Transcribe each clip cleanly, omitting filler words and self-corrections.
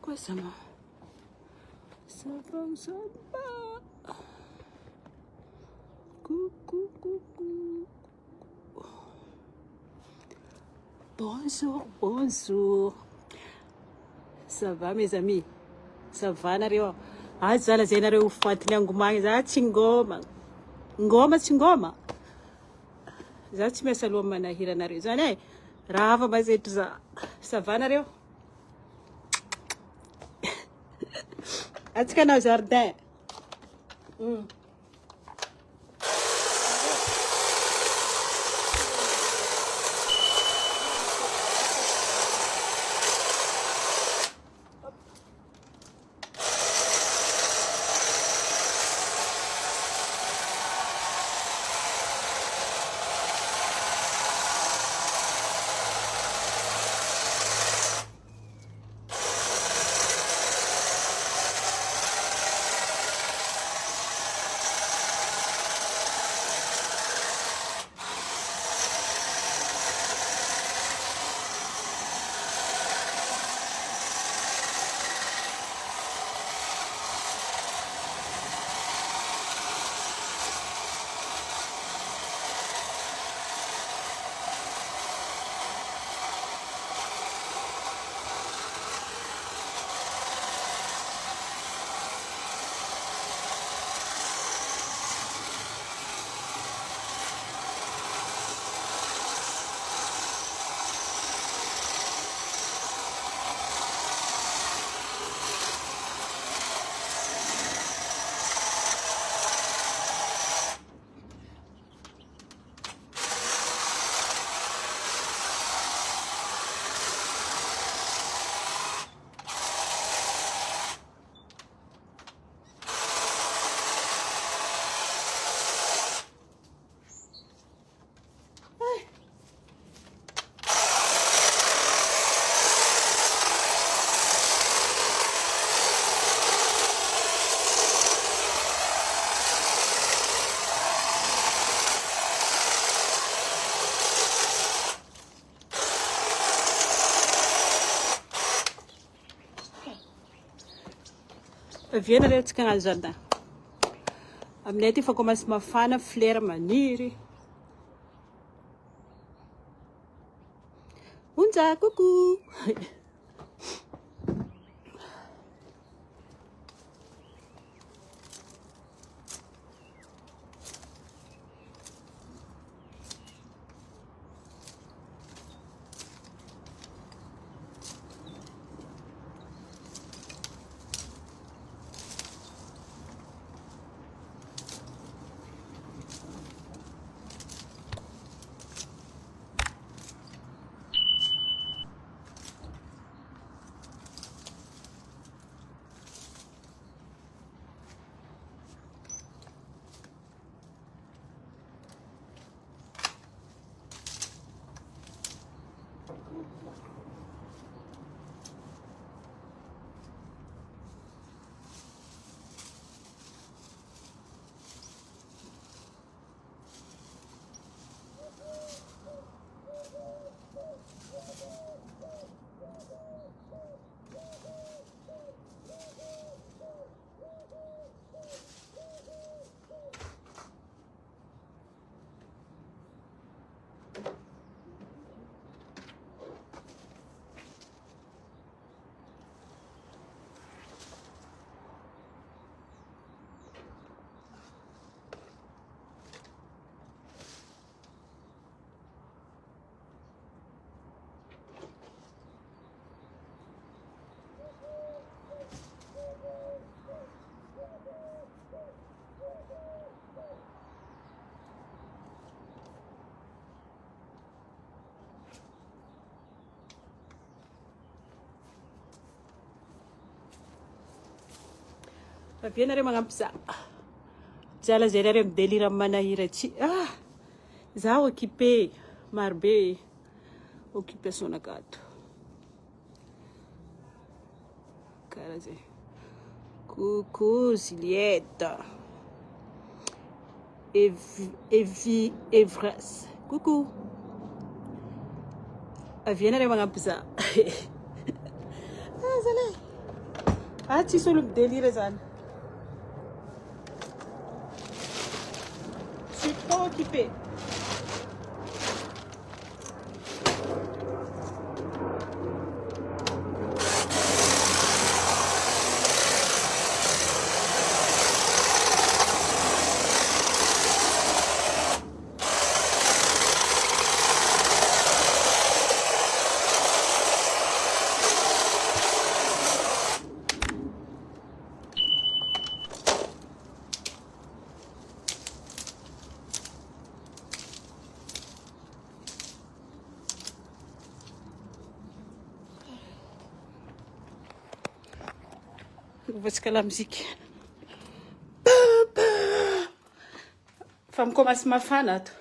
quoi ça, moi? Ça va. Coucou, coucou. Bonjour. Ça va, mes amis? Ça va, nareo? Ah, zala zay nareo fatiny angomagny za tsy ngoma. Ngoma tsy ngoma. Za tsy miasa loha manahira nareo zany e. Raha hafa mazetry za. Ça va nareo? Atsika anao jardin. Viens nareo atsika agnano jardin. Aminay aty fa commence mafana, fleur maniry. Hunja, coucou. Viens nareo magnampy za. Jala zay nareo midélire amin'ny manahira tsy. Za occupé, marobe occupation nakato. Karaha zay. Coucou Juliette. Evras. Coucou. Viens nareo magnampy za. Zalahy. tsisy olo midelira zany. Je suis trop occupée. Voatsika la musique. Fa mikomasy mafana ato.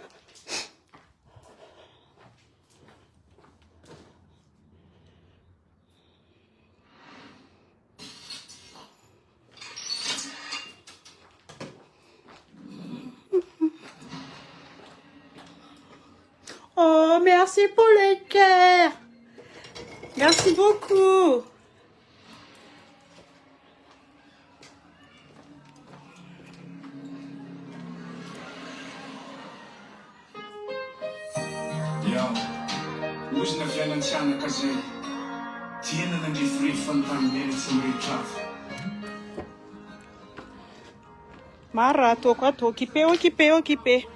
Oh, merci pour les cœurs. Merci beaucoup. Hoje na fianantsiana ka zay tiana nandrifirify fanontanimbena tsy mirehitra hafa. Maro raha ataoko ato, occupé.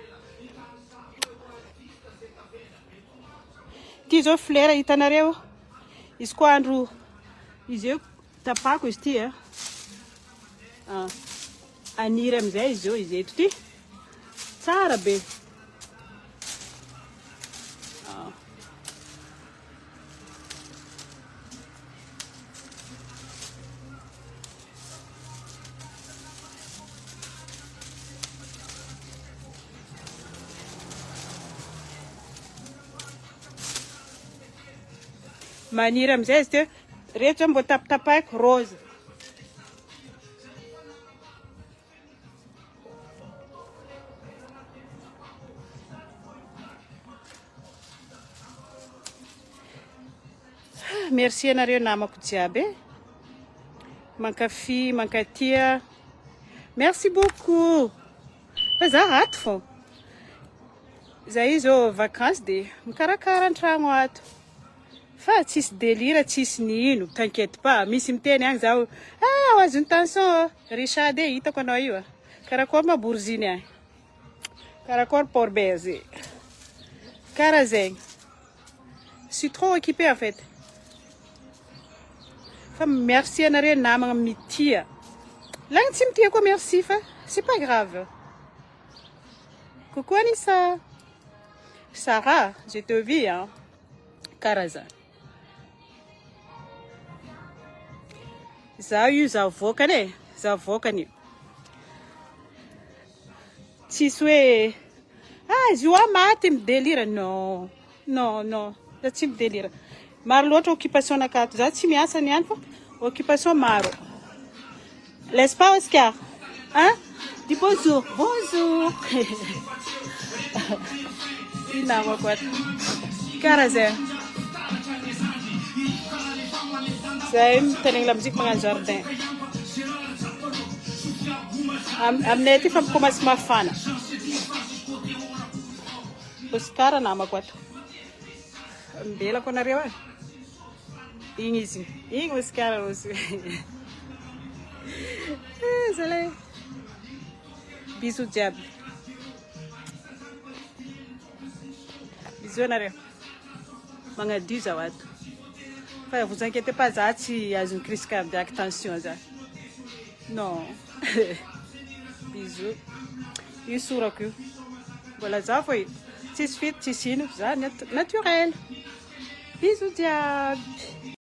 Ty zao fleur hitanareo, izy koa andro izy eo tapako izy ty aniry amizay izy eo, izy eto ty tsara be. Maniry amizay izy teo, rehetra zao mbô tapatapahiko rose. Merci anareo namako jiaby. Mankafy, mankatia. Merci beaucoup. Fa za rato fô. Zay zao vacances de mikarakara an-tragno ato. Fa tsisy délire, tsisy nino, t'inquiète pas. Misy miteny agny zaho, azony tension, Richard hitako anao io. Karakory ma Bourziny agny. Karakory Port Berger. Kara zegny. Je suis trop occupée en fait. Fa merci anareo namagna mitia. Lagny tsy mitia koa merci fa c'est pas grave. Coucou Anissa. Sarah, je te vis hein. Kara zany. Za io za voakany e, za voakany io. Tsisy hoe izy io maty midélire, non. Za tsy midélire. Maro loatra occupation nakato, za tsy miasa niany fa occupation maro. N'est-ce pas Oscar? Hein? Dis bonjour. Bonjour. Namako ato. Kara zay. Zay mitenegny la musique magnano jardin. Aminay aty fa mikomasy mafana. Oscar namako ato. Mbelako anareo e. Igny izy. Igny Oscar rosy. Zalay. Bisous jiaby. Bisous anareo. Magnadio zaho ato. Fa vous inquiétez pas, za tsy azony crise cardiaque, tension za. Non. Bisous. Io sorako io. Voilà za foi. Tsisy fito, tsisy ino, za naturel. Bisous jiaby.